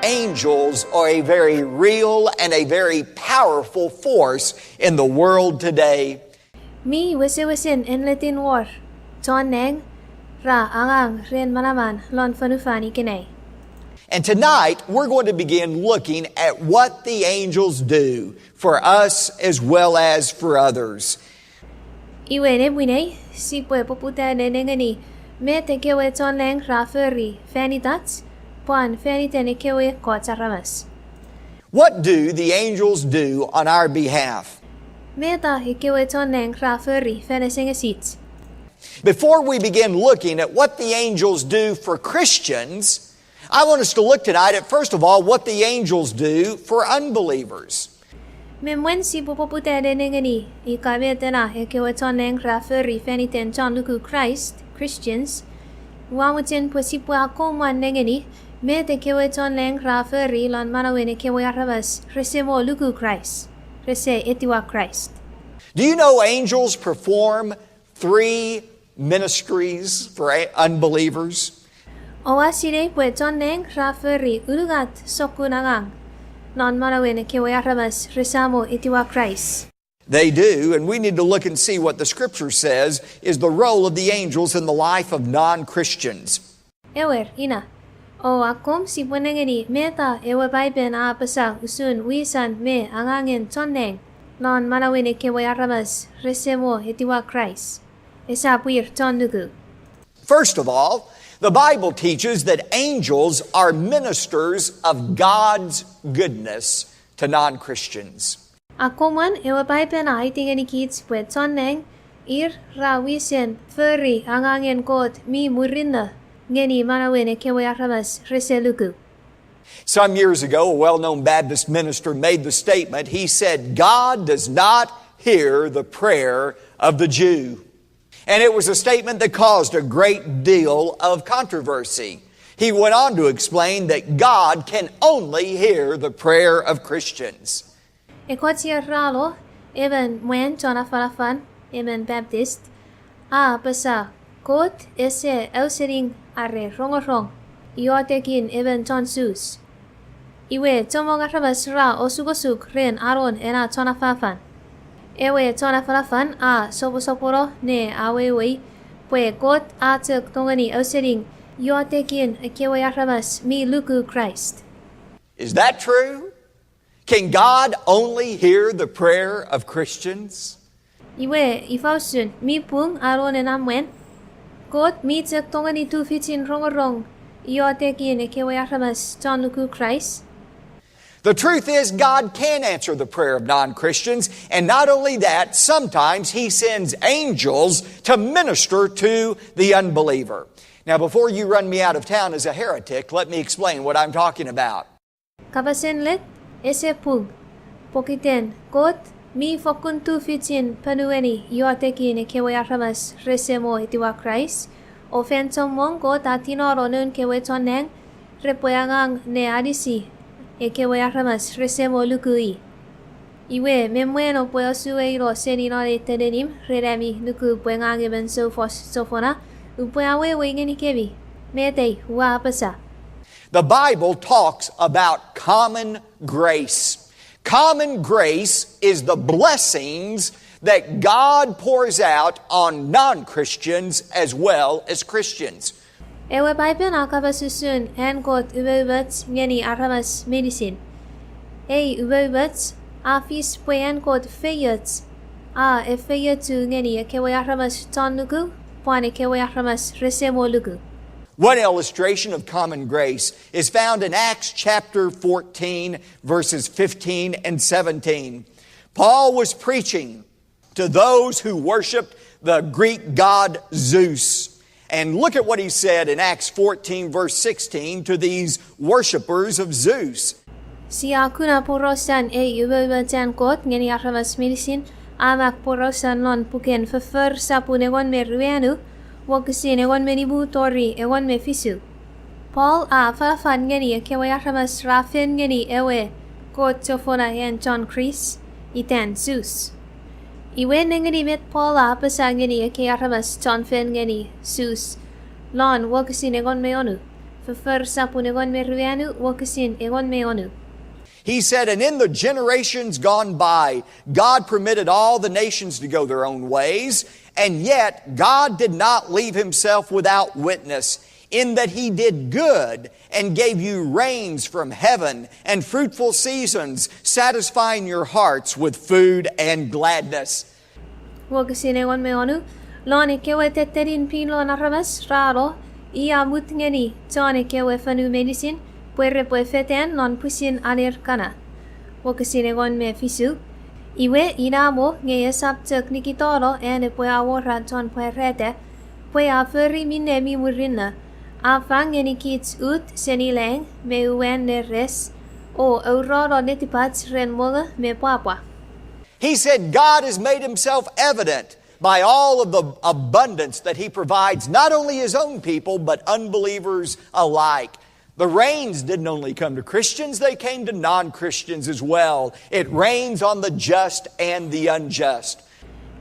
angels are a very real and a very powerful force in the world today. Mi wese-wesen en letin war. Chon neng ra angang ren manaman lon fanufani kenay. And tonight, we're going to begin looking at what the angels do for us as well as for others. Iwe ne buinay, si pwe poputa nenengani, me te kewe chon neng ra feri, fani tats, puan fani tene kewe kot saramas. What do the angels do on our behalf? Me ta he kewe chon neng ra feri, fene sengesit. Before we begin looking at what the angels do for Christians, I want us to look tonight at, first of all, what the angels do for unbelievers. Memwen si popuputa nenengani, ikabe tena he kewe chon neng ra feri, fani ten chon luku Christ, Christians, wamutin pwesipu ako man nengani, me te kewe chon neng ra feri lon manawene kewe arabas, resemo luku Christ, rese etiwa Christ. Do you know angels perform 3 ministries for unbelievers? Owa sine pwe chon neng ra feri ulugat sokunangang, non manawene kewe arabas, resamo etiwa Christ. They do, and we need to look and see what the Scripture says is the role of the angels in the life of non-Christians. Ewer, ina. O akom si ponengeni meta ewe baiben a pasa usun wisan me angangin choneng non manawene kewe aramas resemo etiwa Christ. Esa puir chondugu. First of all, the Bible teaches that angels are ministers of God's goodness to non-Christians. Akoman ewe baiben a itingeni kids pwe choneng ir ra wisen feri angangin kot mi murinna. Ngeni manawene kewe aramas reseluku. Some years ago, a well-known Baptist minister made the statement, he said, God does not hear the prayer of the Jew. And it was a statement that caused a great deal of controversy. He went on to explain that God can only hear the prayer of Christians. Ekotia ralo, even when chon afalafal, even Baptist, a pasa, kot ese auseling are rongorong, iotekin even chon sus. Iwe chomong arabas ra osugosug ren aron ena chon afalafal. Ewe chon afalafal a soposoporo ne awewe, pwe kot a tuk tongeni auseling, iotekin kewe arabas mi luku Christ. Is that true? Can God only hear the prayer of Christians? Iwe ifausun mi pung aron enamwen. Kot mi tuk tongeni tu fitin rongorong, iotekin kewe aramas chon luku Christ. The truth is, God can answer the prayer of non-Christians, and not only that, sometimes He sends angels to minister to the unbeliever. Now, before you run me out of town as a heretic, let me explain what I'm talking about. Kapasen let ese pung, pokiten kot mi fokun tu fitin panueni iotekin kewe aramas resemo etiwa Christ. Ofen chomong kot atinoro nun kewe choneng repwe angang ne adisi kewe aramas resemo lukui. Iwe memweno pwe osue iro senino le tedenim redemi nuku pwe ngange ben sofona upwe awe wengeni kebi mete hua apasa. The Bible talks about common grace. Common grace is the blessings that God pours out on non-Christians as well as Christians. Ewe baipen akabasusun en kot ubebats ngeni aramas meinisin. Ubebats afis puen kot feyats feyatu ngeni kewe aramas tonluku puane kewe aramas resemo luku. One illustration of common grace is found in Acts chapter 14, verses 15 and 17. Paul was preaching to those who worshiped the Greek god Zeus. And look at what he said in Acts 14, verse 16 to these worshipers of Zeus. Si akuna porosan ubebatan kot ngeni aramas meinisin amak porosan non puken fefer sapunegon meruenu. Wakasin egon menibu tori egon me fisu. Paul falafan ngeni kewe aramas rafin ngeni ewe kot chofona en chon Chris iten Zeus. Iwe ngeni met Paul pasang ngeni ke aramas chon fen ngeni Zeus. Lon wakasin egon me onu. Fafar sapun egon me ruanu wokasin egon me onu. He said, and in the generations gone by, God permitted all the nations to go their own ways, and yet God did not leave Himself without witness, in that He did good and gave you rains from heaven and fruitful seasons, satisfying your hearts with food and gladness. Wokasin egon me onu. Lon kewe teterin pilo narabas raro. Ia tongeni chon kewe fanu meinisin. Repwe feten non pusin alir kana. Wokasin egon me fisu. Iwe inamo nge sabtek nikitoro ene pwe awora chon pwe rete. Pwe aferi mine mi murina. Afang eni kits ut senileng me uen ne res. O aurora netipats ren moga me papa. He said God has made Himself evident by all of the abundance that He provides, not only His own people, but unbelievers alike. The rains didn't only come to Christians, they came to non-Christians as well. It rains on the just and the unjust.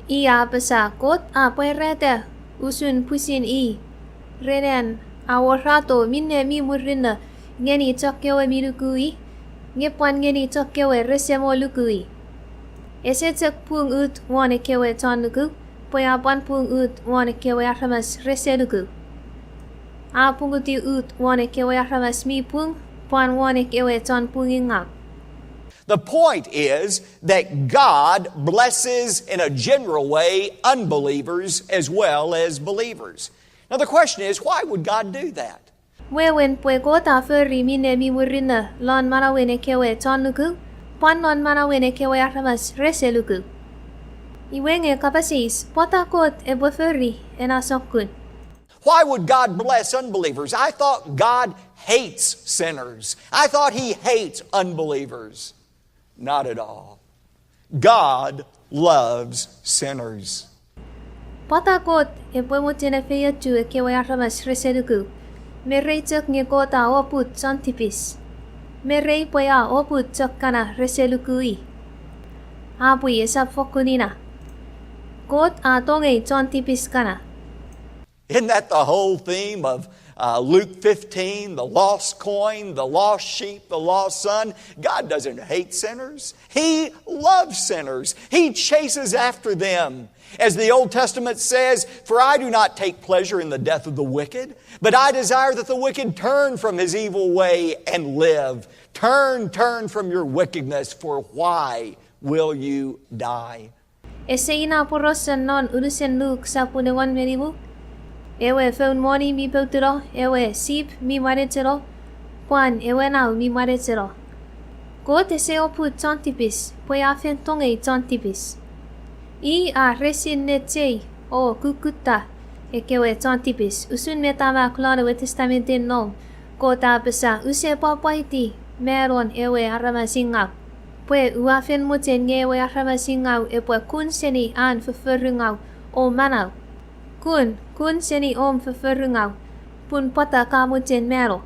Ia basa kot apwe rete usun pusin I. Renen aworato minne mi murina ngeni chokkewe mirukui. Ngepan ngeni chokkewe resemo lukui. Ese chok pung ut wane kewe tonuku. Poya pan pung ut wane kewe aramas reseluku. A punguti ut wane kewe aramas mi pung, pan wane kewe ton pungingak. The point is that God blesses in a general way unbelievers as well as believers. Now the question is, why would God do that? Wewen pwe kota ferri mine mi murina lon marawene kewe tonuku, pan lon marawene kewe aramas reseluku. Iwenge kapasis pota kot epwe ferri enasokun. Why would God bless unbelievers? I thought God hates sinners. I thought He hates unbelievers. Not at all. God loves sinners. Pota kot epwe mutine feyetu kewe aramas reseluku. Merei tok nge kota oput santipis. Merei poya oput tok kana reselukui. Apui esap fokunina. Kot tongeni santipis kana. Isn't that the whole theme of Luke 15, the lost coin, the lost sheep, the lost son? God doesn't hate sinners. He loves sinners. He chases after them. As the Old Testament says, for I do not take pleasure in the death of the wicked, but I desire that the wicked turn from his evil way and live. Turn from your wickedness, for why will you die? Ese ina porosan non urusen Luke sa punewan meribu. Ewe feun moni mi peutero, ewe sip mi maretero, puan ewe nau mi maretero. Kot ese oput santipis, pwe afen tongeni santipis. I resin netei o kukuta kewe santipis. Usun metama klana we testamentin nom. Kota besa use papaiti meron ewe aramasingau. Pwe uafen muten ngewe aramasingau epwe kun seni an ververungau o manau. Kun seni om ververungau. Pun pata kamuten mero.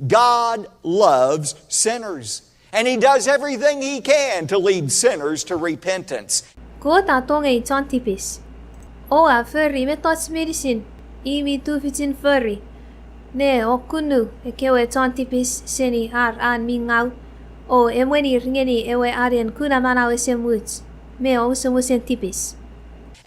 God loves sinners, and He does everything He can to lead sinners to repentance. Kota tongeni santipis. Oa ferri metos meinisin. Imi tufitin ferri. Ne okunu kewe santipis seni an mingau. O emweni ringeni ewe arian kuna manau esemuts. Me osemusen tipis.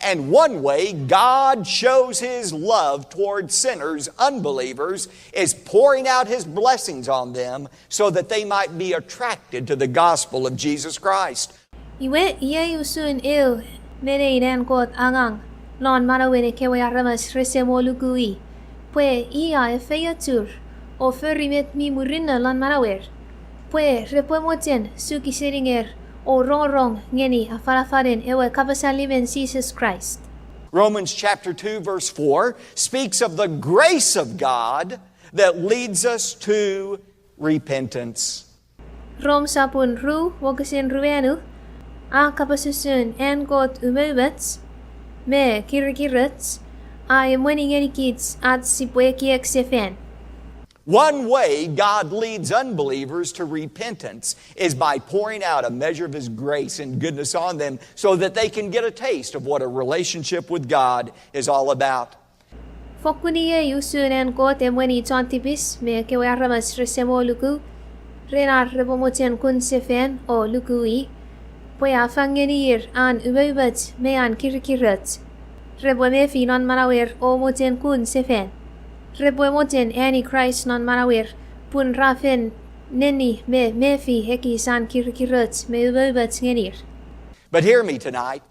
And one way God shows His love towards sinners, unbelievers, is pouring out His blessings on them so that they might be attracted to the gospel of Jesus Christ. Iwe iye usun eu meneinen kot angang. Lon marawene kewe aramas resemo lukui. Pwe ia efeyatur. O ferrimet mi murina lon marawer. Pwe repwe mochen Chuukese ringer. O rongorong ngeni afalafalen ewe kapasen liben Jesus Christ. Romans chapter 2 verse 4 speaks of the grace of God that leads us to repentance. Rom sapun ru wokasin ruenu. Kapasen Kot Ngunmifel me kirikirets. Emweni ngeni kids at sipwe kieksefen. One way God leads unbelievers to repentance is by pouring out a measure of His grace and goodness on them so that they can get a taste of what a relationship with God is all about. Fokuniye yusunen kot emweni chon tipis me kewe aramas resemo luku. Renar rebomochen kun sefen o lukui. Poya fangenir an ubeubat me an kirkirat. Rebo me fi non manawer o mochen kun sefen. Rebo mochen ani Christ non manawer pun rafen neni me fi heki san kirkirat me ubeubat ngenir. But hear me tonight.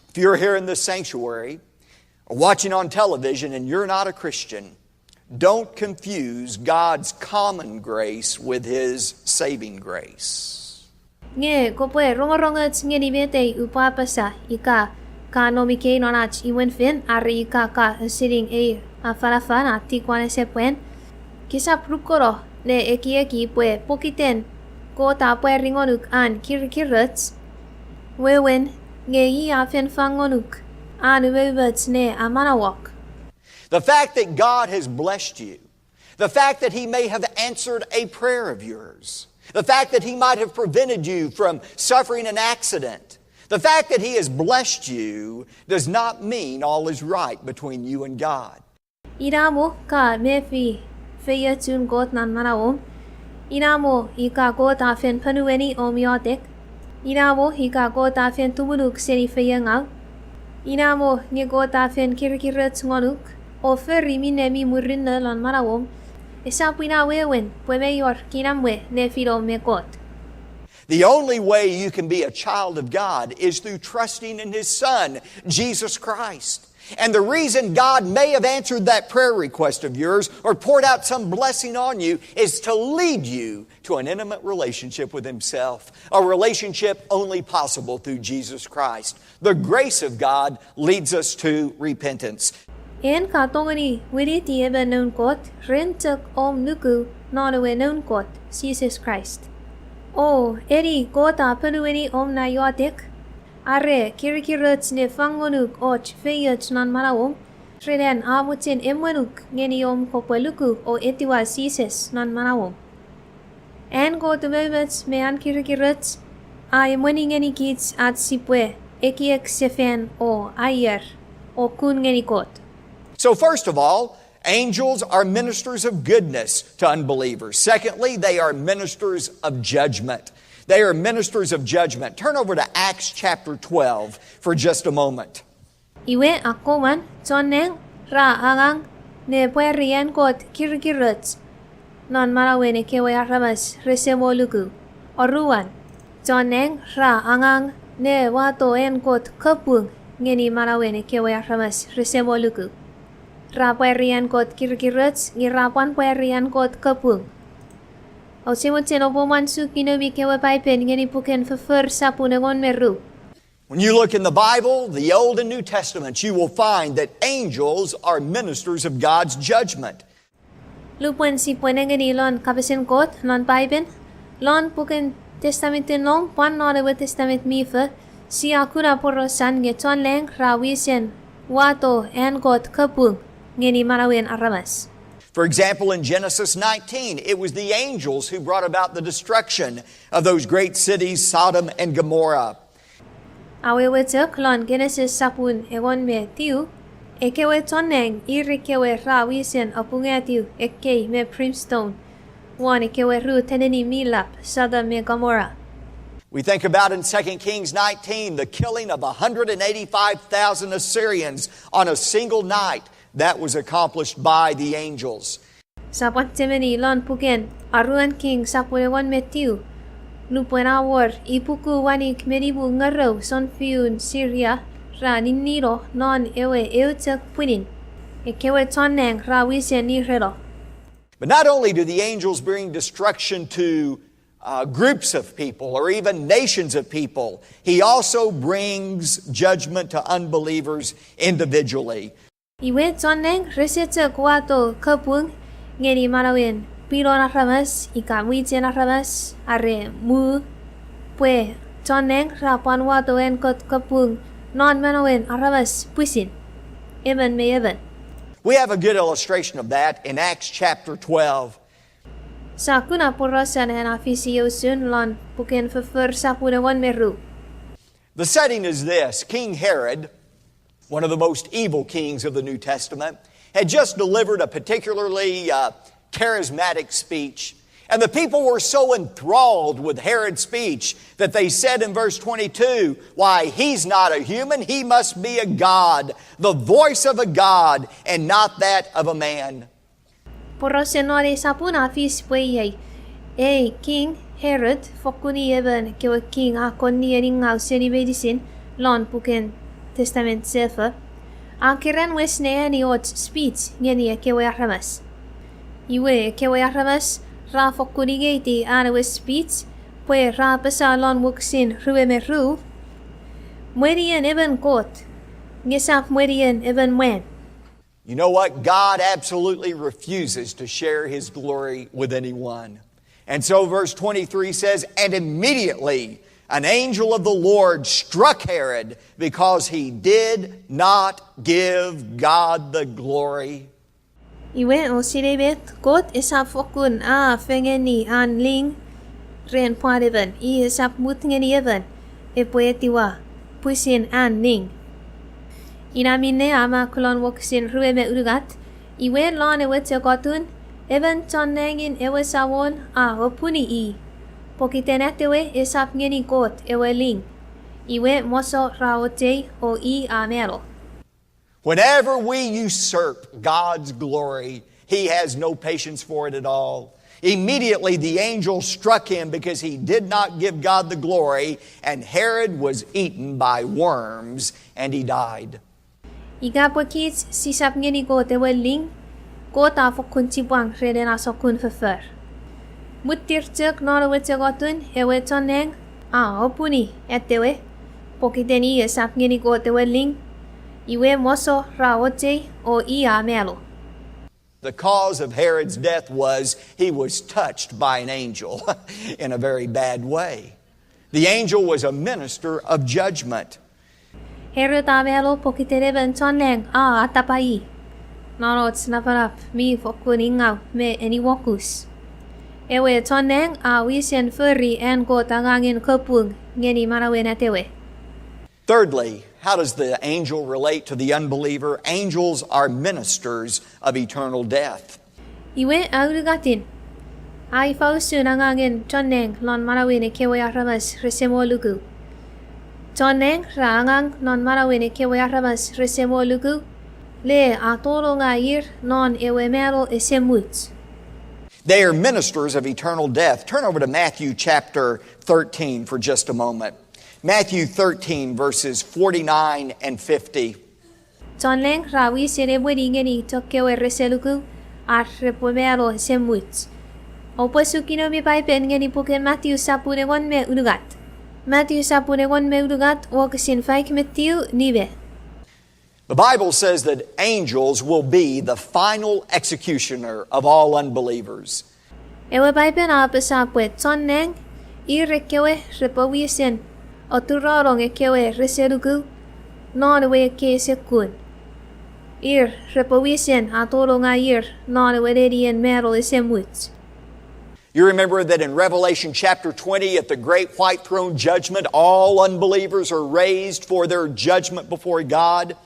If you're here in this sanctuary or watching on television and you're not a Christian, don't confuse God's common grace with His saving grace. Nge kopwe rongorong nge ni bete upapasa ika ka nomike nonach iwen fin ari ika ka sitting afalafal na tikwane sepwen kisa prukoro ne eki pwe pokiten ko ta pwe ringonuk an kirkirat wewen nge yi afen fangonuk an webet ne amanawak. The fact that God has blessed you, the fact that He may have answered a prayer of yours, the fact that He might have prevented you from suffering an accident, the fact that He has blessed you does not mean all is right between you and God. Inamo ka mefi feyatun got nan manawom. Inamo ika got afen panuweni omiotek. Inamo ika got afen tumuluk seni feyangaw. Inamo nge got afen kirkirat ngonuk. Oferi minemi murinna lan manawom. Esapina wewen pwemeyor kinamwe nefilo mekot. The only way you can be a child of God is through trusting in His Son, Jesus Christ. And the reason God may have answered that prayer request of yours or poured out some blessing on you is to lead you to an intimate relationship with Himself, a relationship only possible through Jesus Christ. The grace of God leads us to repentance. En ka tongeni wiriti ebe known kot rentuk om nuku nonawe known kot Jesus Christ. O eri kota penuweni om na yotik. Are kirkirat ne fangonuk och feyat non manawom. Reden amutin emwenuk ngeni om kopeluku o etiwa Jesus non manawom. En go to bebets me an kirkirat. A emweni ngeni kids at sipwe ekiek sefen o ayer o kun ngeni kot. So first of all, angels are ministers of goodness to unbelievers. Secondly, they are ministers of judgment. They are ministers of judgment. Turn over to Acts chapter 12 for just a moment. Iwe akoman choneng ra angang ne puerian kot kirkirat. Non marawe ne kewe aramas resemo luku. Oruan choneng ra angang ne wato en kot kapung ngeni marawe ne kewe aramas resemo luku. Raparian kot kirkirat ngirapan puerian kot kapung. Ouse mochen obomansu kinobi kewe paipen ngeni puken fefer sapunegon meru. When you look in the Bible, the Old and New Testaments, you will find that angels are ministers of God's judgment. Lupuen si puenengeni lon Kapasen Kot non paipen. Lon puken testamentin long pan non ewe testament mife. Si akuna porosan nge chon leng rawisen wato en kot kapung. Ngeni marawen aramas. For example, in Genesis 19, it was the angels who brought about the destruction of those great cities, Sodom and Gomorrah. Awewetek lon Genesis sapun egon me tiu. Ekewe toneng irikewe rawisen apunga tiu ekei me primstone. Wan ekewe ru teneni milap Sodom me Gomorrah. We think about in 2 Kings 19, the killing of 185,000 Assyrians on a single night. That was accomplished by the angels. Sapat temeni lon puken aruan king sapunewan metiu. Lupuen awar ipuku wanik meribu ngaro son fiun Syria ra niniro non ewe eutek punin. Ekewe toneng ra wisen nirero. But not only do the angels bring destruction to groups of people or even nations of people, He also brings judgment to unbelievers individually. Iwe toneng resetek wato kapung ngeni marawen pilon aramas ikamwiten aramas are mu pwe toneng rapan wato en kot kapung non manawen aramas pusin even me even. We have a good illustration of that in Acts chapter 12. Sa kuna porosan en afisiosun lon puken fefer sapunewan meru. The setting is this. King Herod, one of the most evil kings of the New Testament, had just delivered a particularly charismatic speech. And the people were so enthralled with Herod's speech that they said in verse 22, why, he's not a human, he must be a god, the voice of a god, and not that of a man. Porosenore sapuna fis pwei King Herod fokuni even kewe king akonni ering auseling meinisin lon puken testament sefer. Akiran wes neani ot speech ngeni kewe aramas. Iwe kewe aramas ra fokkunigeti anawe speech pwe ra pesalon muksin ruemeru mwerian even kot ngesap mwerian even wen. You know what? God absolutely refuses to share His glory with anyone. And so verse 23 says, and immediately an angel of the Lord struck Herod because he did not give God the glory. Iwe o silebet kot isap fokun fengeni an ling ren pwadeven I isap mutngeni even epwe tiwa pusin an ning. Inamine ama kulon woksin rueme urugat iwe lon ewe tegotun even chonnengin ewe sawon opuni I pokitenet ewe isap ngeni kot ewe ling iwe moso raote o I amero. Whenever we usurp God's glory, He has no patience for it at all. Immediately the angel struck him because he did not give God the glory, and Herod was eaten by worms, and he died. Igapwakits sisap ngeni kot ewe ling kot fokun tibwang reden asokun fefer. Mutirtek nore tegotun ewe chonneng opuni etewe pokiteni isap ngeni kot ewe ling iwe moso raote o I amelo. The cause of Herod's death was he was touched by an angel in a very bad way. The angel was a minister of judgment. Herod amelo pokitereben chonneng atapai. Narot snaparap mi fokuningaw me eniwokus. Ewe chonneng wisen furry en kot angangin kopung ngeni marawen atewe. Thirdly, how does the angel relate to the unbeliever? Angels are ministers of eternal death. Iwe aurugatin. Ai fausun angangin chonneng lon marawin kewe aramas resemolugu. Chonneng rangang non marawin kewe aramas resemolugu. Le atolo ngair non ewe mero esemut. They are ministers of eternal death. Turn over to Matthew chapter 13 for just a moment. Matthew 13 verses 49 and 50. Chonneng rawi serebwedi ngeni tokewe reselugu ar repwemero esemut. Opasukino mi paipen ngeni puken Matthew sapunegon me urugat. Matthew sapunegon me urugat wakasin faik metiu nive. The Bible says that angels will be the final executioner of all unbelievers. Ewe paipen apesapwe chonneng irekewe repawisen oturorong kewe reselugu non we ke sekun. Repawisen atolong non weredian mero esemut. You remember that in Revelation chapter 20 at the great white throne judgment, all unbelievers are raised for their judgment before God.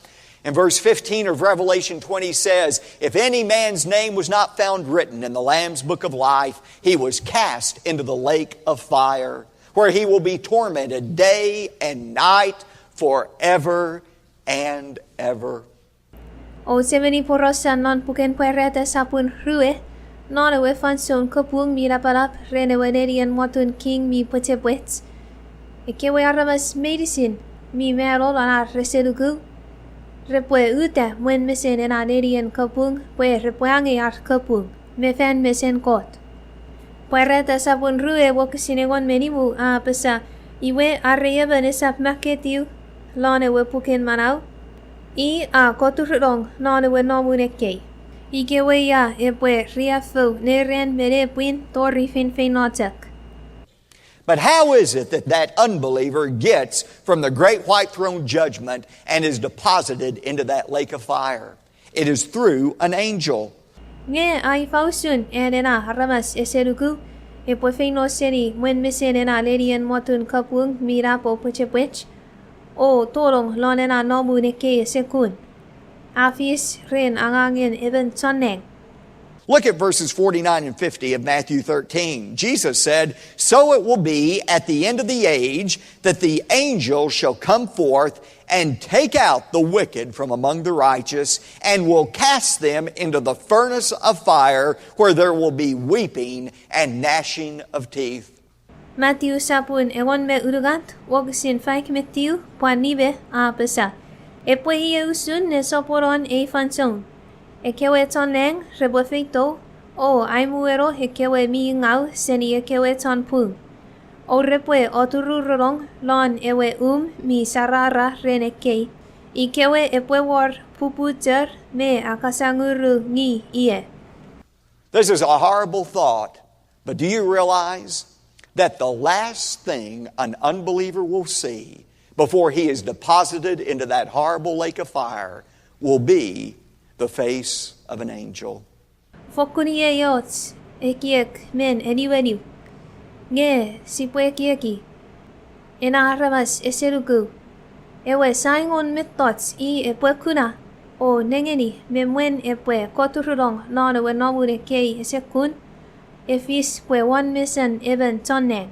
And verse 15 of Revelation 20 says, if any man's name was not found written in the Lamb's book of life, he was cast into the lake of fire, where he will be tormented day and night forever and ever. O semeni porosan non puken puereta sapun rue, non ewe fanson kopung mirapalap renewenerian motun king mi potebwets. Kewe aramas meinisin mi mero lanar reselugu. Repwe ute mwen mesen en anerian kopung, pwe repweangi ar kopung, me fen mesen kot. Puereta sapun rue wakasinegon menimu pesa iwe arreyeben esap maketiu, lon ewe puken manau. I koturong non ewe nomunekei. Ikewe ya epwe riafu neren merepwin tori fin notek. But how is it that that unbeliever gets from the great white throne judgment and is deposited into that lake of fire? It is through an angel. Nge ai fausun edena haramas eserugu epwe feino seri mwen mesenena lerian motun kapung mirapo pechepwech o torong lonena nomuneke sekun. Afis rin angangin even choneng. Look at verses 49 and 50 of Matthew 13. Jesus said, "So it will be at the end of the age that the angel shall come forth and take out the wicked from among the righteous and will cast them into the furnace of fire where there will be weeping and gnashing of teeth." Matthew sapun ewan me urugat wagsin faik Matthew panibe apesa. Epwe iusun ne soporon e fansong. Kewe choneng rebo feito o aimuero kewe mi ngau seni kewe chon pung. O repwe o rongorong lon ewe mi sarara reneke. Kewe epwe war puputer me akasanguru ngi ie. This is a horrible thought, but do you realize that the last thing an unbeliever will see before he is deposited into that horrible lake of fire will be the face of an angel? Fokunie yots ekiek men anywenu. Nge sipwe kieki. Enaramas eserugu. Ewe saingon metots I epwe kuna. O nengeni memwen epwe kotururong non ewe nomure kei esekun. Efis pwe one mission even toneng.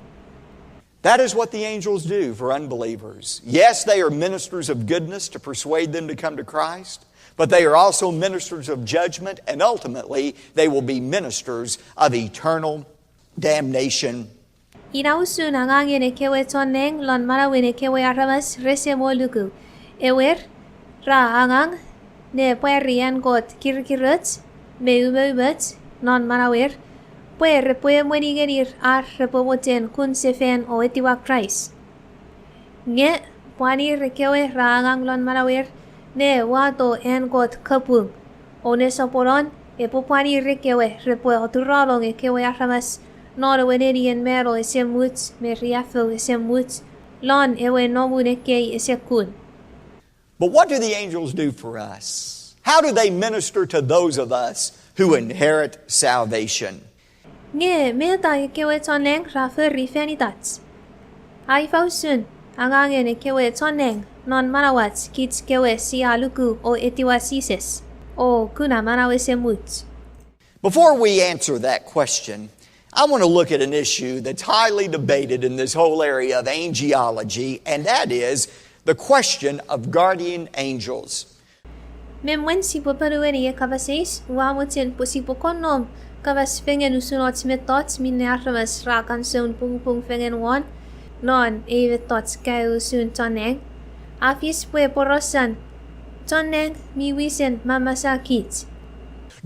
That is what the angels do for unbelievers. Yes, they are ministers of goodness to persuade them to come to Christ, but they are also ministers of judgment, and ultimately they will be ministers of eternal damnation. Inausun angangin kewe toneng lon marawin kewe aramas resemoluku. Ewer ra angang ne pwerian kot kirkirut meubet non marawir. Pwe repwe mwenigerier ar repomoten kun sefen o etiwa Christ. Nge pwani rekewe raangang lon marawir ne wato en kot kapung. O ne soporon epo pwani rekewe repwe oturalong kewe aramas noro wenerian mero esemut meriafel esemut lon ewe nomune kei esekun. But what do the angels do for us? How do they minister to those of us who inherit salvation? Nge meta kewe toneng rafer rifenitats. Ai fausun angangin kewe toneng non manawats kits kewe sialuku o etiwasises o kuna manawesemut. Before we answer that question, I want to look at an issue that's highly debated in this whole area of angelology, and that is the question of guardian angels. Memwen sipo perueni kapases uamutin po sipo konom kapas fengen usunot metots minarmas rakan soon pung fengen one non evetots kayo soon toneng. Afis pwe porosan toneng miwisen mamasakit.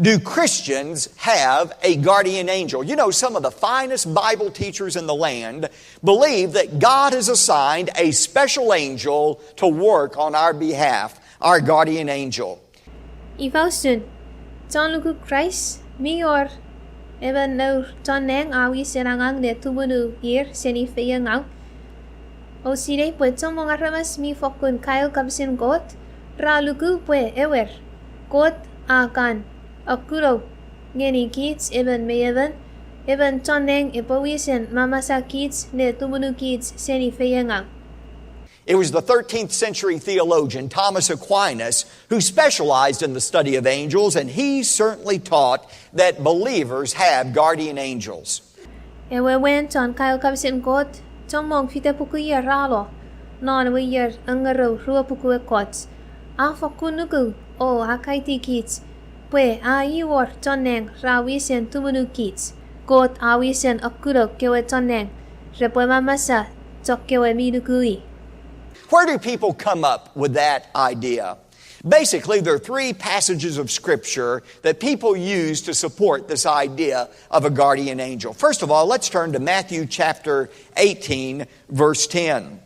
Do Christians have a guardian angel? You know, some of the finest Bible teachers in the land believe that God has assigned a special angel to work on our behalf, our guardian angel. Ifausun, John Luku Christ, mior, even no toneng awi senangang de tubunu ir seni feyangau. O sire pwe tomong aramas mi fokun Kapasen Kot, ra luku pwe ewer, Kot akan. Akuro, ngeni kids even me even toneng epawisen mamasa kids ne tumunu kids seni feyanga. It was the 13th century theologian Thomas Aquinas who specialized in the study of angels, and he certainly taught that believers have guardian angels. Ewe went on Kapasen Kot, tomong fite pukuya ralo, non we yer angaro ruapuku kots. Afakunuku o akaiti kids. Pwe aiwor toneng rawisen tumunu kids. Kot awisen akuro kewe toneng. Repwe mamasa tok kewe minukui. Where do people come up with that idea? Basically, there are three passages of Scripture that people use to support this idea of a guardian angel. First of all, let's turn to Matthew chapter 18, verse 10.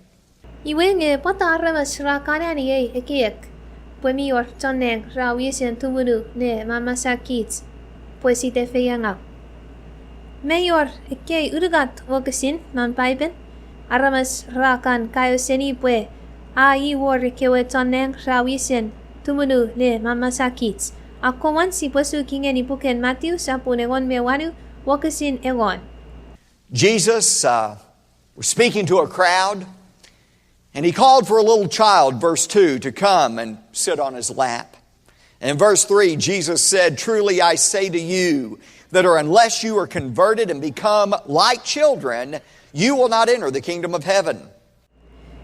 Iwenge potaramas rakanani ekiek. Pwemior toneng rawisen tumunu ne mamasa kids. Pwe site feyanga. Mayor eke urugat wakasin non paipen. Aramas rakan kayo seni pwe. Ai war kewe toneng rawisen tumunu ne mamasa kids. Akoman si pwesu kingen ipuken Matthew sa punegon mewanu wakasin egon. Jesus was speaking to a crowd, and he called for a little child, verse 2, to come and sit on his lap. And in verse 3, Jesus said, "Truly I say to you, that unless you are converted and become like children, you will not enter the kingdom of heaven."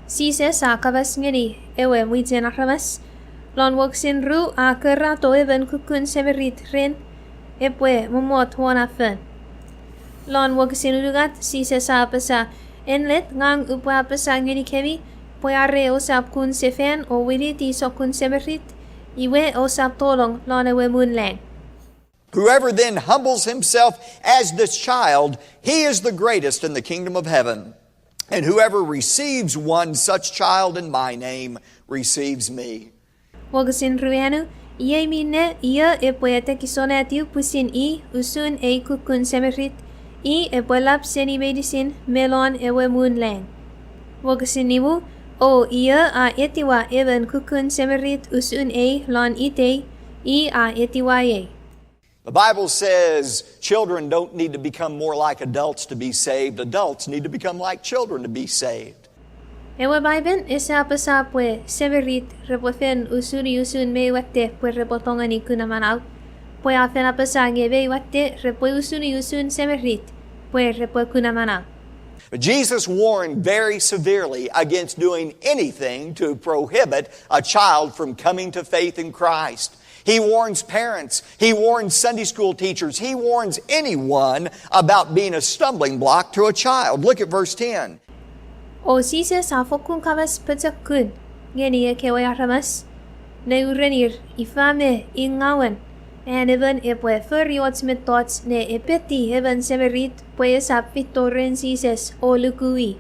Sise sa kabas ngeni ewe muiten aramas. Lon waksin ru a kerra to even kukun semerit ren epwe momot wana fen. Lon waksin urugat sise sa pesa enlet ngang upwa pesa ngeni kewi poyare osap kun sefen o wiliti so kun semerit iwe osap tolong lon ewe munlang. Whoever then humbles himself as this child, he is the greatest in the kingdom of heaven. And whoever receives one such child in my name receives me. Wagasin ruenu, iye mine iya epoete kisonetiu pusin I usun e kukun semerit I epolap seni meinisin melon ewe munlang. Wagasin niwu, o iya a etiwa even kukun semerit usun e lon ite I a etiwa ye. The Bible says children don't need to become more like adults to be saved. Adults need to become like children to be saved. Ewe Bible isa pasapwe severit repofen usuni usun me watte pwe repotongani kunamanaut. Pwe afen apasange ve watte repwe usuni usun severit pwe repwe kunamanaut. Jesus warned very severely against doing anything to prohibit a child from coming to faith in Christ. He warns parents. He warns Sunday school teachers. He warns anyone about being a stumbling block to a child. Look at verse 10. O sise sa fokun kabas petakun ngeni e kewe aramas ne urenir ifame ingawen and even epwe feriots met tots ne epeti even semerit pwe sa pitoren sises o lukui.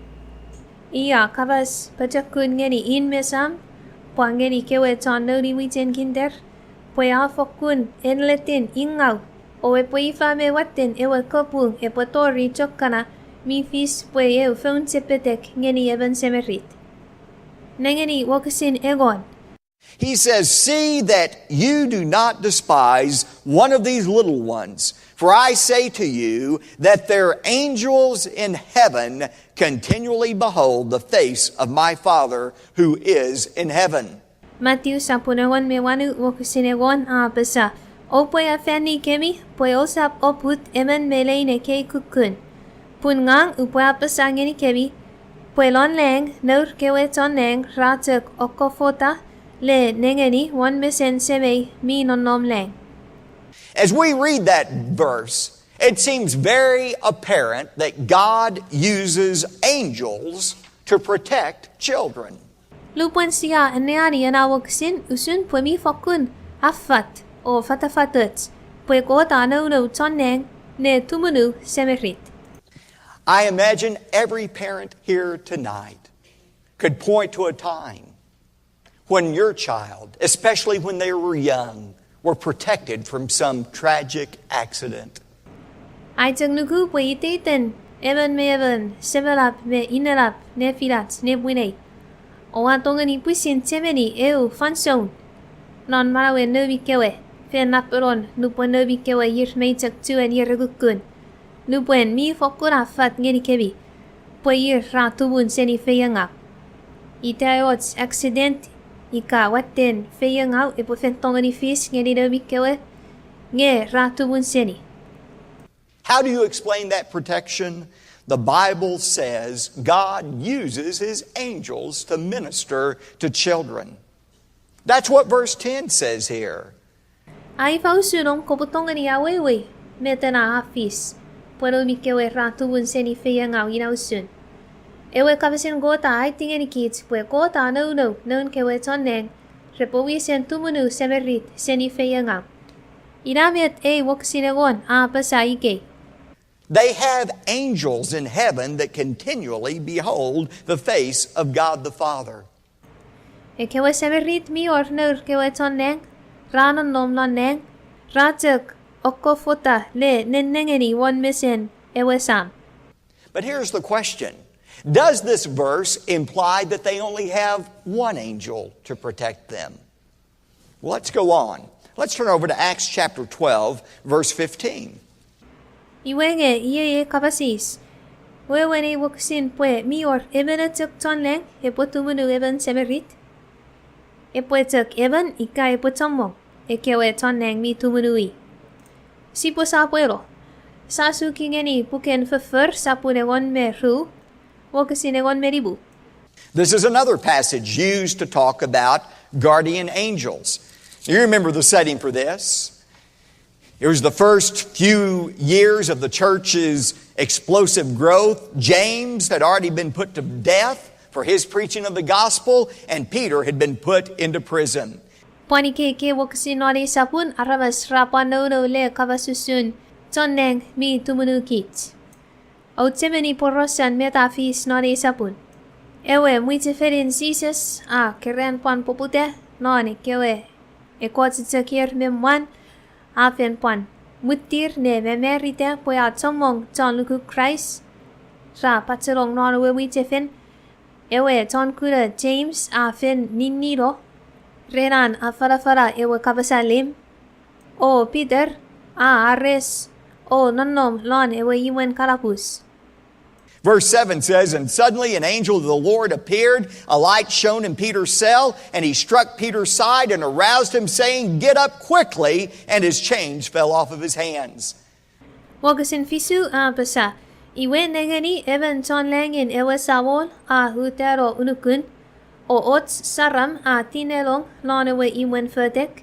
Iya kabas petakun ngeni in mesam pwangeni kewe chon no ni witen kinder. Pwe a fokun enletin ingaw o epwe ifame watten ewe kopung epotori chokana mi fis pwe eu feun sepetek ngeni even semerit. Nengeni wakasin egon. He says, "See that you do not despise one of these little ones. For I say to you that their angels in heaven continually behold the face of my Father who is in heaven." Matthew sampunawan mewanu wakasin a pesa. O pwe a feni kemi pwe osap oput emen meleine ke kukun. Pungang upwe a pesa ngeni kemi pwe lon leng nur kewe ton leng ratek okofota le nengeni wan mesen seme mi non nom leng. As we read that verse, it seems very apparent that God uses angels to protect children. Lupuan siya aneani anawagsin usun pwe mi fokun afat o fatafatets pwe kota no ton leng ne tumunu semerit. I imagine every parent here tonight could point to a time when your child, especially when they were young, were protected from some tragic accident. Ai chang nuku pwe iteten even me even sevelap me inelap ne filat ne buinei. O tongeni pusin temeni eu fanson. Non marawe nobi kewe fe naperon nupon nobi kewe yir meitak tu en yirgukun. Lupuen mi fokura fat ngeni kebi. Pwe yir ratubun seni feyanga. Itayots accident ika watten feyanga epo fentongani fis ngeni nobi kewe nge ratubun seni. How do you explain that protection? The Bible says God uses His angels to minister to children. That's what verse 10 says here. Ai pausunong koputongani awewe metena hafis. Puedo mi kewe ratubun seni feyanga inausun. Ewe kapasen gota ai tingeni kids pwe gota no non kewe toneng repowi sen tumunu semerit seni feyanga. Inamet e waksinegon a pasaike. They have angels in heaven that continually behold the face of God the Father. E kewe semerit mi or nur kewe toneng ranon nom loneng ratek okofota le nenengeni one misen ewe sam. But here's the question. Does this verse imply that they only have one angel to protect them? Well, let's go on. Let's turn over to Acts chapter 12, verse 15. Iwenge iye kapasis. Wewene waksin pwe mi or ebenetuk tonleng epotumunu eben semerit. Epwetuk eben ika epotomong. kewe tonneng mi tumunui. Sipo sa puelo. Sa sukingeni puken fefer sa punegon meru, wokasinegon meribu. This is another passage used to talk about guardian angels. You remember the setting for this. It was the first few years of the church's explosive growth. James had already been put to death for his preaching of the gospel, and Peter had been put into prison. Panike wokasinori sapun arabas rapano le kavasusun tonneng mi tumunukit. Outsemeni porosan metafis nori sapun. Ewe muiteferin Jesus keren pan popute noni kewe. Ekwatsakir memwan afen pan. Mutir ne memerite poya tomong ton luku Christ. Ra patserong non we muitefen. Ewe ton kura James afen niniro. Renan afalafal ewe kapasalim. O Peter ares. O nonnom lon ewe iwen kalapus. Verse 7 says, "And suddenly an angel of the Lord appeared, a light shone in Peter's cell, and he struck Peter's side and aroused him, saying, 'Get up quickly,' and his chains fell off of his hands." Wagasin fisu pasa. Iwe negeni even ton langin ewe sawol hutero unukun. O ots saram tinelong lon ewe iwen ferdek.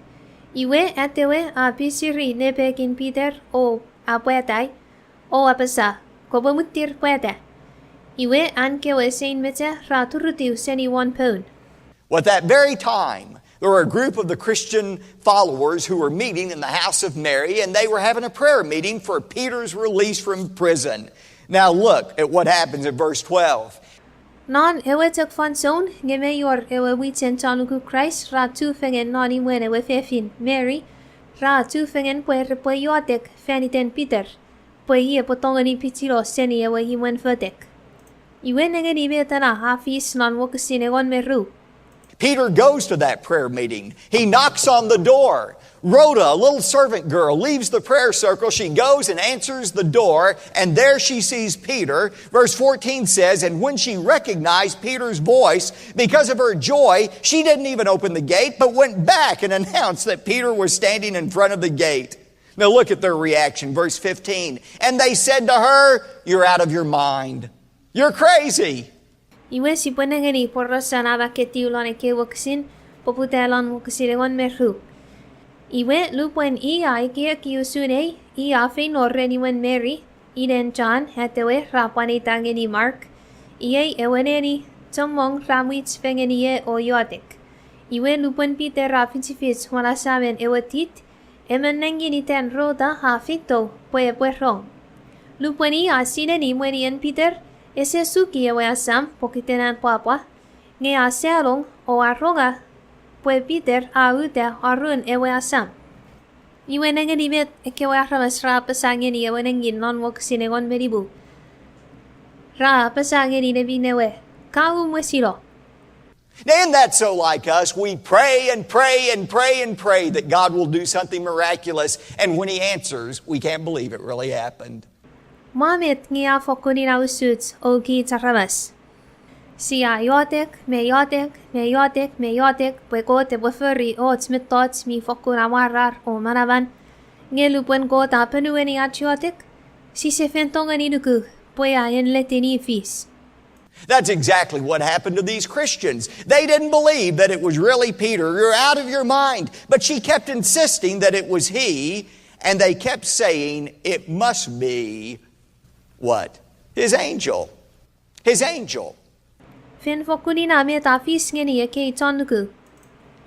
Iwe atewe pisiri nepekin Peter o apwetai. O apasa. Kobomutir pwede. Iwe ankewe sein mete raturutiu seni 1 pound. Well, at that very time, there were a group of the Christian followers who were meeting in the house of Mary, and they were having a prayer meeting for Peter's release from prison. Now look at what happens in verse 12. Non ewe tuk fanson, ngeme yor ewe witen tanuku Christ, ratu fengen non iwen ewe fefin Mary, ratu fengen repwe yotek feniten Peter, pwe tongeni pitiro seni ewe iwen ferdek. Iwe negen ibe tana hafis non wokasinegon meru. Peter goes to that prayer meeting. He knocks on the door. Rhoda, a little servant girl, leaves the prayer circle. She goes and answers the door, and there she sees Peter. Verse 14 says, "And when she recognized Peter's voice, because of her joy, she didn't even open the gate, but went back and announced that Peter was standing in front of the gate." Now look at their reaction. Verse 15, "And they said to her, 'You're out of your mind. You're crazy.'" Iwe si penengeni porosan abaketiu lon eke wakasin, poputelon wakasinegon meru. Iwe lupuen ike kiusune, afe norreniwen Mary, iden John, hetewe rapani tangeni Mark, eweneni, tomong ramwits fengenie o yotek. Iwe lupuen Peter rafinsifits wala saben ewetit, emenengini ten Rhoda hafito, puerong. Lupuen sineni mwenien Peter, ese suki ewe asam, pokitenan papa, nge aselong o arroga, pue Peter ute arun ewe asam. Iwe nengen ibet ekewe arramas ra pasangeni ewe nengin non wokasinegon meribu. Ra pasangeni nebinewe, kau mwesilo. Now, isn't that so like us? We pray and pray and pray and pray that God will do something miraculous, and when He answers, we can't believe it really happened. Mamit ngia fokuni na usuts o ki taramas. Siya yotek, pweko te bweferi o tsmitot mi fokuna warar o manaban. Ngelupwen ko tapenueni atyotek, si se fentongani nuku, pwea en letini fis. That's exactly what happened to these Christians. They didn't believe that it was really Peter. You're out of your mind. But she kept insisting that it was he, and they kept saying it must be what? His angel. His angel. Fen fokuni na me ta fis ngeni eke itonuku.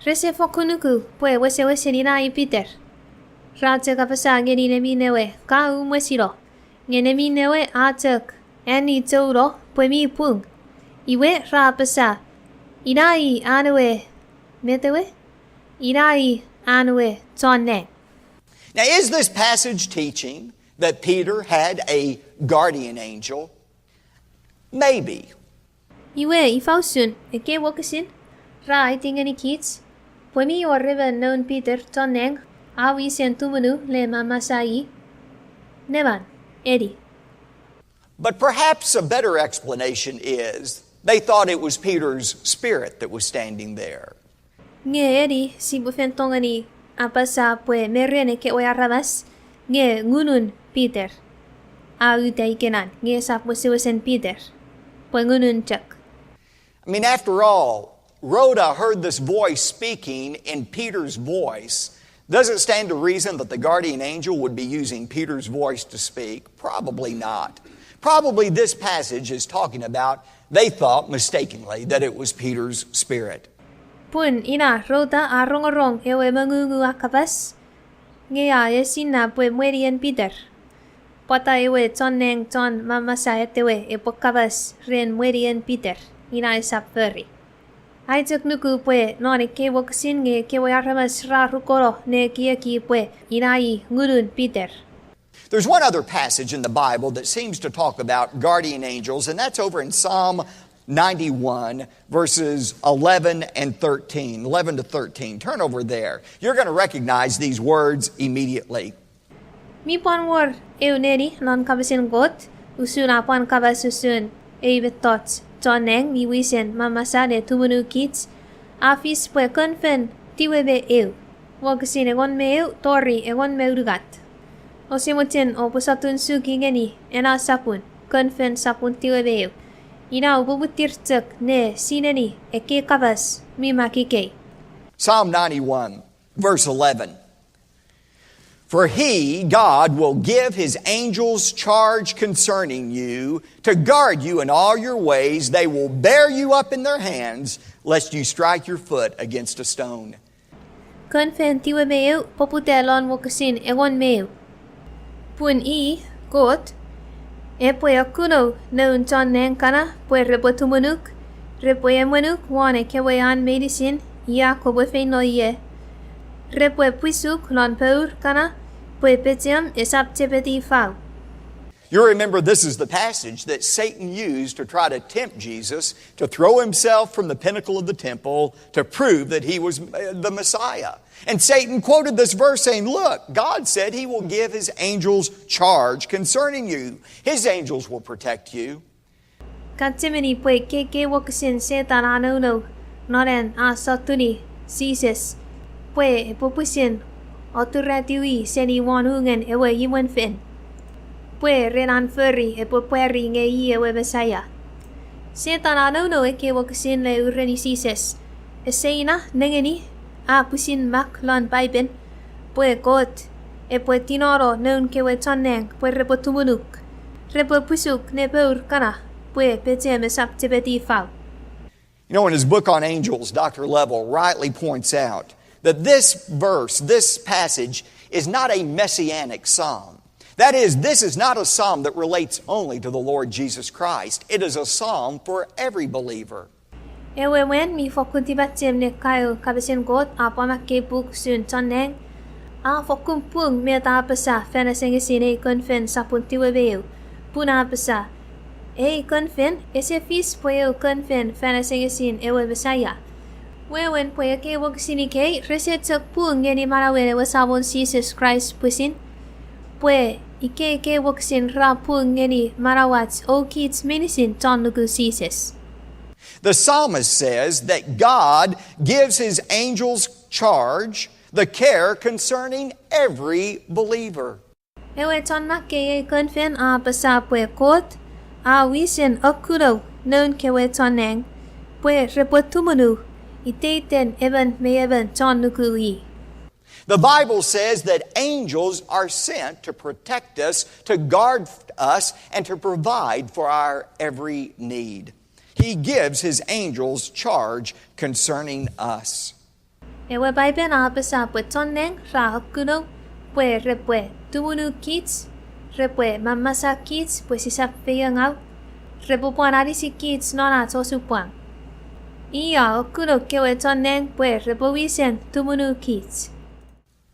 Rese fokunuku, pwe wese ni na I Peter. Rate kapasa ngeni nemi newe, ka umwesiro. Ngenemi newe atek, eni teuro, pwe mi pung. Iwe rapasa. Inai anwe, metewe? Inai anwe tonne. Now, is this passage teaching that Peter had a guardian angel? Maybe. Iwe ifausun, eke wakasin, ra itingani kids. Pwemi or river known Peter toneng, awi sentumunu le mamasai. Nevan, Eddie. But perhaps a better explanation is they thought it was Peter's spirit that was standing there. Nge Eddie, si bufentongani, apasa pwe merene kewe arabas nge ngunun Peter. Autai kenan nge sap wesen Peter. Pwe ngunun chak. I mean, after all, Rhoda heard this voice speaking in Peter's voice. Does it stand to reason that the guardian angel would be using Peter's voice to speak? Probably not. Probably this passage is talking about, they thought mistakenly, that it was Peter's spirit. Pun ina rota a rongorong ewe mangungu akapas. Ngea yesin na pwe mwerian Peter. Pata ewe chon neng chon mamasa etewe epokabas ren mwerian Peter. Ina isap feri. Aitak nuku pwe noni kewo kasin nge kewe aramas ra rukoro ne kia ki pwe inai ngurun Peter. There's one other passage in the Bible that seems to talk about guardian angels, and that's over in Psalm 91, verses 11 and 13. 11 to 13. Turn over there. You're going to recognize these words immediately. Mi pon war euneri non Kapasen Kot usun apon kabasusun eibetot chon neng mi wisen mamasa ne tumunu kits afis pwe konfen tiwebe eu. Wagasin egon me eu tori egon me urugat. O simutin o pusatun suki geni ena sapun konfen sapun tiwebe eu. Ina ububutirtuk ne sineni eke kabas mi makike. Psalm 91, verse 11. For he, God, will give his angels charge concerning you to guard you in all your ways. They will bear you up in their hands, lest you strike your foot against a stone. Konfen tiwe meu poputelon wakasin egon meu. Pun Kot Epwe akuno noon chon neng kana pwe repotumunuk repwe emunuk wane kewe an meinisin ya kobofe no ye. Repwe puisuk non peur kana pwe petiam esap tepeti fau. You remember this is the passage that Satan used to try to tempt Jesus to throw himself from the pinnacle of the temple to prove that he was the Messiah. And Satan quoted this verse saying, look, God said he will give his angels charge concerning you. His angels will protect you. Katimini pwe keke wakasin setan anono noren a satuni sises pwe popusin oturatiwi seni wanungen ewe yiwen fin. Pwe renan feri pweri nge i ewe besaya. Setan anono eke wakasin le ureni sises. Eseina nengeni a pusin mak lon paipen pwe Kot pwe tinoro noon kewe choneng pwe repotumunuk repo pusuk ne peur kana pwe petem esap tebeti fau. You know, in his book on angels, Dr. Lovell rightly points out that this verse, this passage, is not a messianic psalm. That is, this is not a psalm that relates only to the Lord Jesus Christ. It is a psalm for every believer. Ewe wen mi fokunti batem ne kayo Kapasen Kot apa makke buk sun choneng a fokumpung me ta pasa fena sengesine konfen sapunti webeu puna pasa konfen ese fis poyo konfen fena sengesin ewe besaya wewen poyo ke wog sinike reset pung ngeni marawen ewe sabon Jesus Christ pusin pwe ike wog sin ra pung ngeni marawats o kids meinisin chon nuku Jesus. The psalmist says that God gives his angels charge, the care concerning every believer. Ewe chon makke konfen a pasa pwe Kot a wisen okudo noon kewe choneng pwe repotumunu iteiten even me even chon nukui. The Bible says that angels are sent to protect us, to guard us, and to provide for our every need. He gives his angels charge concerning us. Ewe baiben a pasa pwe choneng ra okudo pwe repwe tumunu kits repwe mamasa kits pwe sisap feyangau repupuan arisi kits nona tosupuan. Iya okudo kewe choneng pwe repowisen tumunu kits.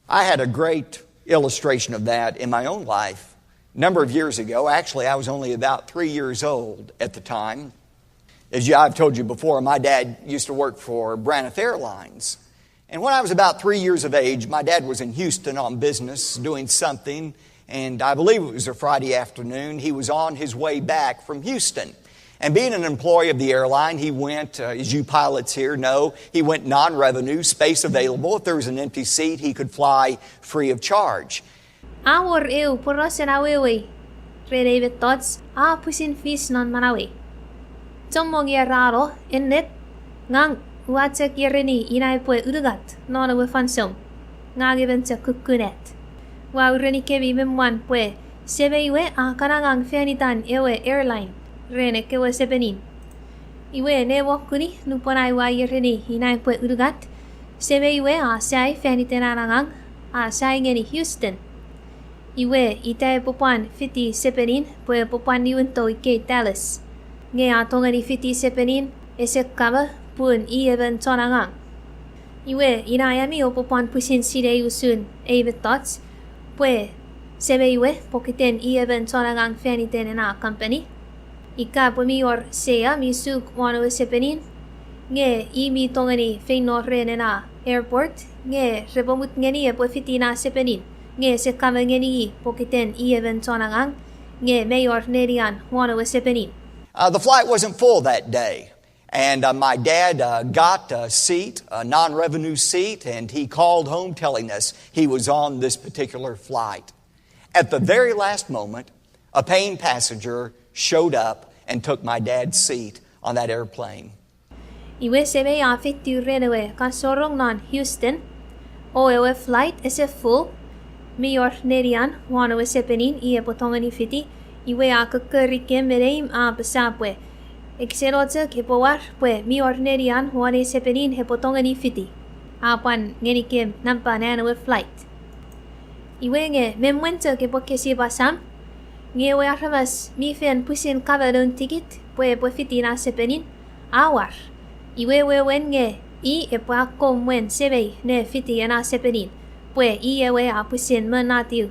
I had a great illustration of that in my own life. A number of years ago, actually I was only about 3 years old at the time. As I've told you before, my dad used to work for Braniff Airlines. And when I was about 3 years of age, my dad was in Houston on business doing something. And I believe it was a Friday afternoon. He was on his way back from Houston. And being an employee of the airline, he went, as you pilots here know, he went non-revenue, space available. If there was an empty seat, he could fly free of charge. Awor eu poros en awewe. Redevet tots pusin fis non manawe. Tomong raro ennet ngang watek yereni inai pwe udugat non awe fansom. Ngageventa kukunet. Wa ureni kevi memwan pwe sebeiwe kanangang fenitan ewe airline. Rene kewe sepenin. Iwe ne wakuni nuponai wa yereni inai pwe udugat. Sebeiwe sai fenitenanangang sai ngeni Houston. Iwe ite popan fiti sepenin pwe popan niwento ike Dallas. Nge tongeni fiti sepenin ese kaba pun even tonangang. Iwe inayami o popan pusin side usun even thoughts pwe sebeiwe pokiten even tonangang feniten na company. Ika pumior sea misuk wano sepenin. Nge imi tongeni feino renena airport. Nge rebomut ngeni pwe fiti na sepenin. Nge se kama ngeni pokiten even tonangang. Nge mayor nerian wano sepenin. The flight wasn't full that day. And my dad got a seat, a non-revenue seat, and he called home telling us he was on this particular flight. At the very last moment, a paying passenger showed up and took my dad's seat on that airplane. Iwe sebe fitu renewe kasorong non Houston. O ewe flight ese full. Mayor nerian wano sepenin potongeni fiti. Iwe kakarikem mereim pesapwe. Exerote kepowar pwe mi ordinarian wane sepenin hepotongeni fiti. Apan ngenikem nampanana we flight. Iwe nge memwento kepokesi basam. Nge we arvas mi fen pusin kavadon ticket pwe fiti na sepenin. Awar. Iwe we wenge epwa komwen sebe ne fiti na sepenin. Pwe ewe pusin menatiu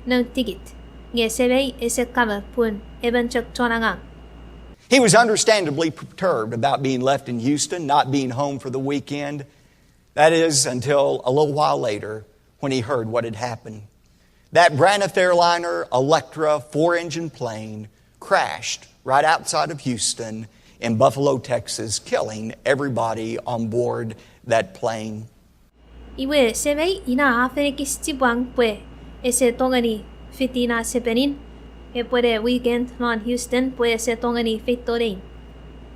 no ticket. Nge sebe ese kava pun ebenchok tonangang. He was understandably perturbed about being left in Houston, not being home for the weekend. That is, until a little while later when he heard what had happened. That Braniff airliner Electra 4-engine plane crashed right outside of Houston in Buffalo, Texas, killing everybody on board that plane. Iwe sebe ina aferikis tibang pwe ese tongani fitina sepenin. Puede weekend non Houston puede ser tongeni fitorin.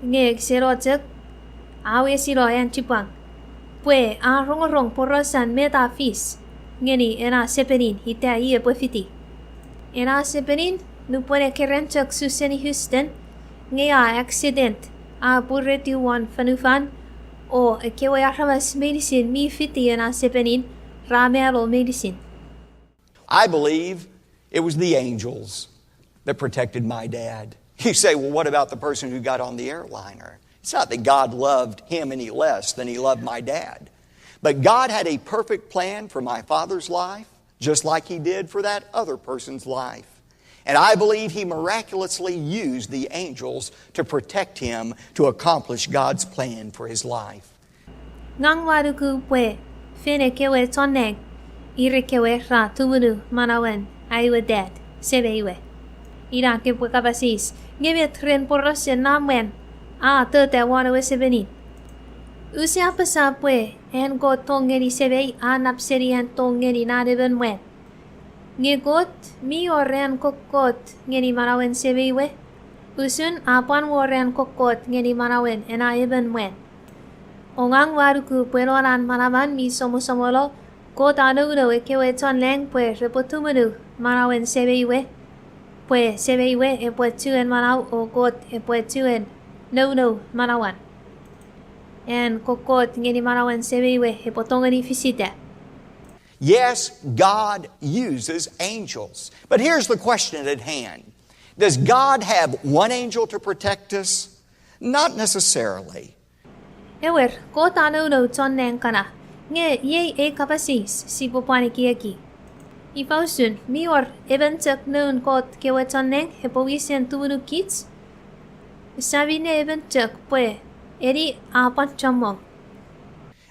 Nge xerotek awe siro yan chipang. Pue rongorong porosan metafis. Ngeni ena sepenin hita pue fiti. Ena sepenin nu puede kerenchak suseni Houston. Nge accident purreti wan fanufan. O kewe arhavas meinisin mi fiti ena sepenin ramelo meinisin. I believe it was the angels that protected my dad. You say, well, what about the person who got on the airliner? It's not that God loved him any less than he loved my dad. But God had a perfect plan for my father's life, just like he did for that other person's life. And I believe he miraculously used the angels to protect him to accomplish God's plan for his life. Ngang waduku pwe, fene kewe toneng, ire kewe ra tumunu manawen, aywe dad, sebeiwe. Ira ke pwe kapasis, ngebe tren poros namwen, te wana we sebenin. Use apasa pwe, en go tongeni sebe nap serian tongeni na deben wen. Ngegot mi oren kokot ngeni manawen sebeiwe. Usun apan woren kokot ngeni manawen ena eben wen. Ongang waruku pweloran manaman mi somosomolo, kot anugudo kewe ton leng pwe repotumunu manawen sebeiwe. Pwe sebeiwe pwe tuen manaw o kot pwe tuen no manawan. En kokot ngeni manawan sebeiwe potongeni fisita. Yes, God uses angels. But here's the question at hand. Does God have one angel to protect us? Not necessarily. Ewer kot no ton neng kana. Nge ye kapasis si popani kieki. Ifausun mior eventek noon kot kewetoneng hepowisen tubunu kits. Sabi ne eventek pwe eri apan chamong.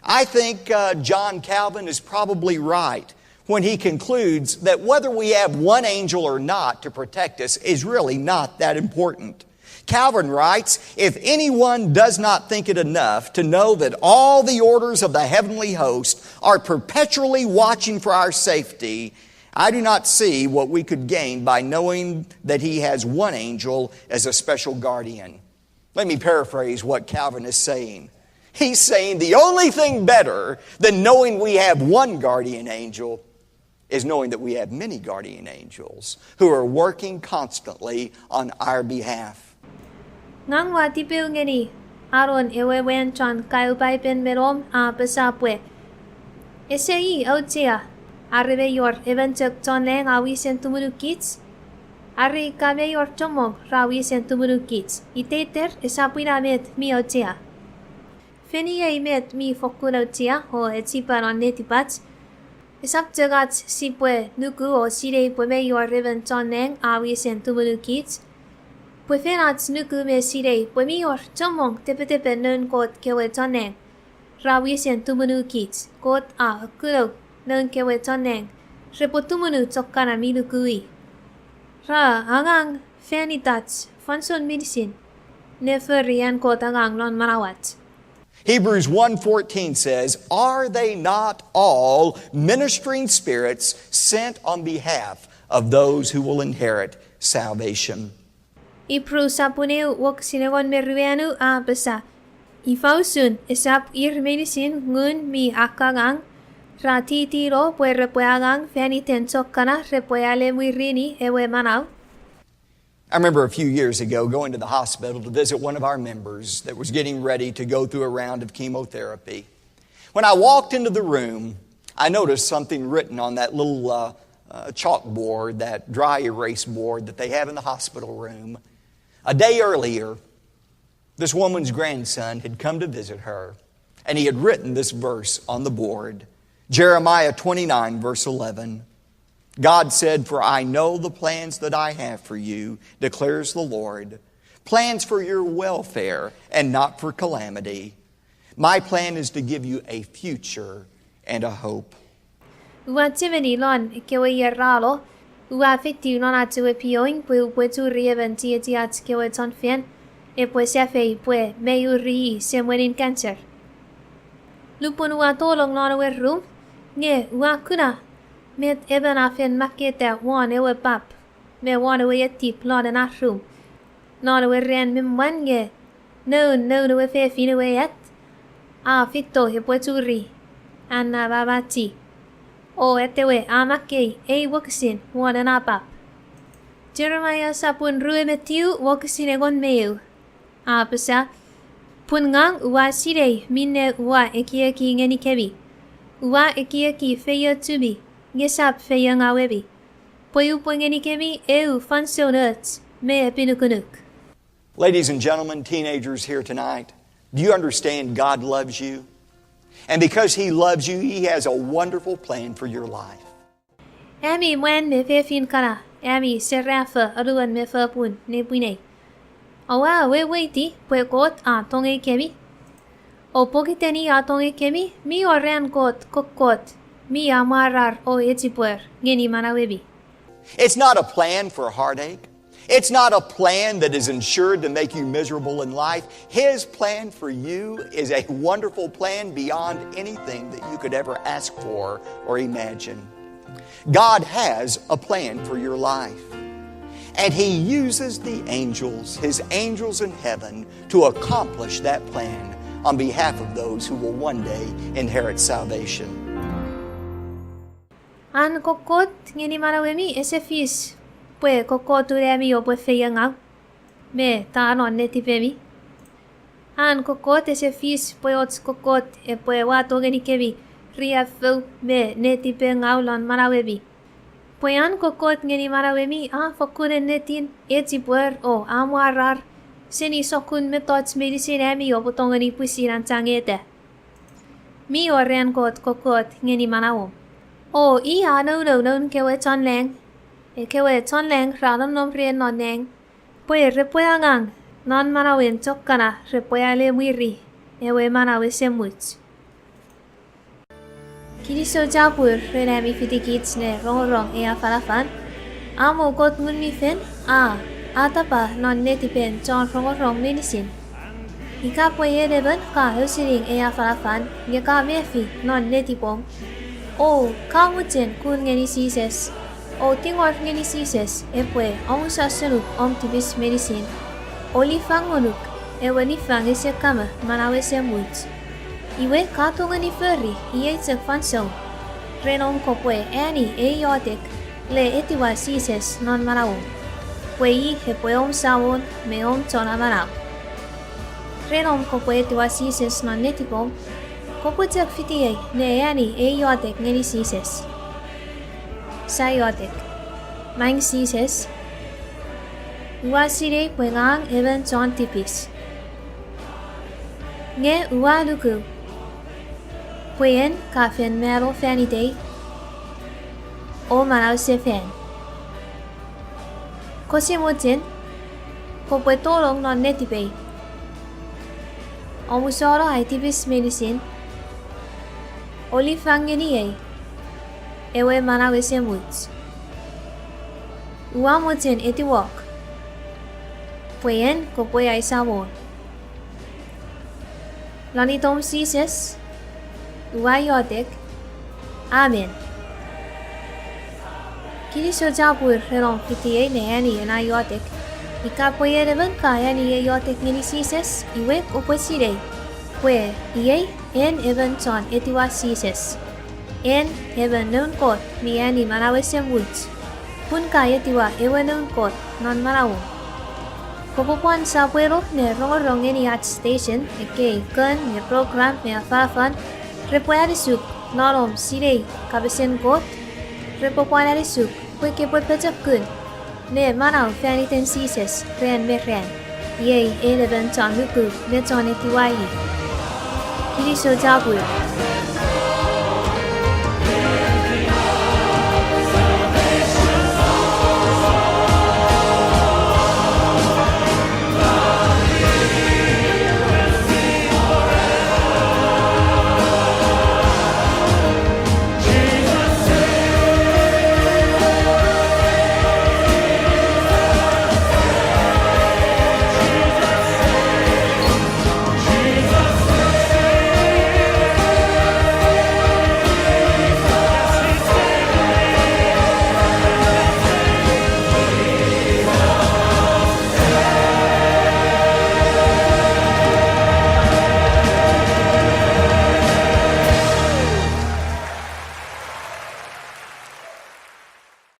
I think John Calvin is probably right when he concludes that whether we have one angel or not to protect us is really not that important. Calvin writes, if anyone does not think it enough to know that all the orders of the heavenly host are perpetually watching for our safety, I do not see what we could gain by knowing that he has one angel as a special guardian. Let me paraphrase what Calvin is saying. He's saying the only thing better than knowing we have one guardian angel is knowing that we have many guardian angels who are working constantly on our behalf. Ngang watipil ngeni, aron ewewen chon kaupay pen merom pesapwe. Esei autia, arre yor eventuk chon leng awisen tumunukits. Arre kame yor chomog rawisen tumunukits. Iteter esapwina met mi autia. Feni met mi fokun autia o etsipan on netipats. Esaptegat sipwe nuku o sire pweme yor even chon leng awisen tumunukits. Pwefenats nuku me sire pwemi yor chomong tepe nun kot kewe toneng. Rawisen tumunu kits kot a kulo nun kewe toneng. Repo tumunu tsokana minukui. Ra angang fenitats fanson meinisin. Neferian kot angang lon marawat. Hebrews 1:14 says, are they not all ministering spirits sent on behalf of those who will inherit salvation? Ipru sapuneu wok sinegon meruenu besa. Ifausun esap meinisin ngun mi akagang. Rati tiro pwe repuagang feni tensokana repuale muirini ewe manau. I remember a few years ago going to the hospital to visit one of our members that was getting ready to go through a round of chemotherapy. When I walked into the room, I noticed something written on that little chalkboard, that dry erase board that they have in the hospital room. A day earlier, this woman's grandson had come to visit her, and he had written this verse on the board, Jeremiah 29, verse 11. God said, for I know the plans that I have for you, declares the Lord, plans for your welfare and not for calamity. My plan is to give you a future and a hope. Uatimeni lon kewe yeralo. Ua fiti non atue pioing pwe tu rieven tiat kewe ton fien. E pwe sefe pwe meiu rii semwenin cancer. Lupun ua tolong non we room. Nge ua kuna. Met eben afen makete wan ewe pap. Me wan ewe tip lon en room. Non we ren mim wan nge. No we fe fin ewe et. Fito he pwe tu ri. Anna babati. O etewe amakei wakasin wana napap. Jeremiah sapun rue metiu wakasin egon meu. Pesa pungang ua sirei minne ua ekieki ngeni kebi. Ua ekieki feya tubi ngesap feya ngawebi. Poyu ngeni kebi fanso nuts me pinukunuk. Ladies and gentlemen, teenagers here tonight, do you understand God loves you? And because He loves you, He has a wonderful plan for your life. Ami mwen me fe fin kara. Ami serafa aruan me fe pun ne puine. Awa we ti pwe kot tonge kemi. O pokiteni tonge kemi mi oren kot kokot. Mi amarar o etipuer ngeni manawebi. It's not a plan for heartache. It's not a plan that is ensured to make you miserable in life. His plan for you is a wonderful plan beyond anything that you could ever ask for or imagine. God has a plan for your life. And He uses the angels, His angels in heaven, to accomplish that plan on behalf of those who will one day inherit salvation. An kokot ngeni manawemi esefis. Pwe kokotu remi o pwe feyangau. Me ta non netipemi. An kokot esefis pwe ots kokot e pwe wato geni kebi. Ria fau me netipengau lon manawebi. Pwe an kokot ngeni manawemi fokune netin etipwer o amwarar. Seni sokun metots meinisin emi o tongeni pusiran tangete. Mi o ren kokot ngeni manawom. O no kewe ton leng. E kewe ton leng radon nom rien non neng. Pwe repwe angang non manawin chokana repwe ale wiri. Ewe manawe semut. Kilisou chapur renami fitikits ne rongorong afalafal. Amo Kot Ngunmifel Atapa non letipen chon rongorong meinisin. Ikapwe leben ka auseling afalafal ka mefi non letipong. O mochen ngeni sises. O tingor ngeni sises epwe Ouse sunuk tibis meinisin. Olifangonuk ewanifang kama manawe semut. Iwe Kot Ngunmifel Epwe Renom kopwe ani yotek le etiwa sises non manaw. Pwei hepweom sawon meom chona manaw. Renom kopwe etiwa sises non letipom. Koputek fitiye ne ani yotek ngeni sises. Sa yotek. Mang sises. Uwasire pwengang even chon tipis. Nge uwaluku. Pwen kafen mero fanide. O manaw se fan. Kosimutin. Kopwe tolong non letipe. O musoro ay tibis meinisin. Olifangeni ewe manaw se muts. Uwamutin etiwok. Pwen kopwe ay sawon. Lanitom sises. Uwayotek. Amen. Kilisou chapur renom fitiye ne ani yotek. Ikapwe leben ka ani yotek ngeni sises. Iwe opwe sire. Pwe iye en even chon etiwa sises. En even nun kot ni ani manawe semut. Pun ka etiwa ewe nun kot non manawo. Kopupuan sa puero ne rongorong ngeni station ken ne program ne afalafal. Repwe arisuk nolom sire Kapasen Kot. Repopuan arisuk pweke pwepetap kun. Ne manaw faniten sises ren me ren. Yay 11 chon luku ne chon etiwa yi. Kilisou chapur.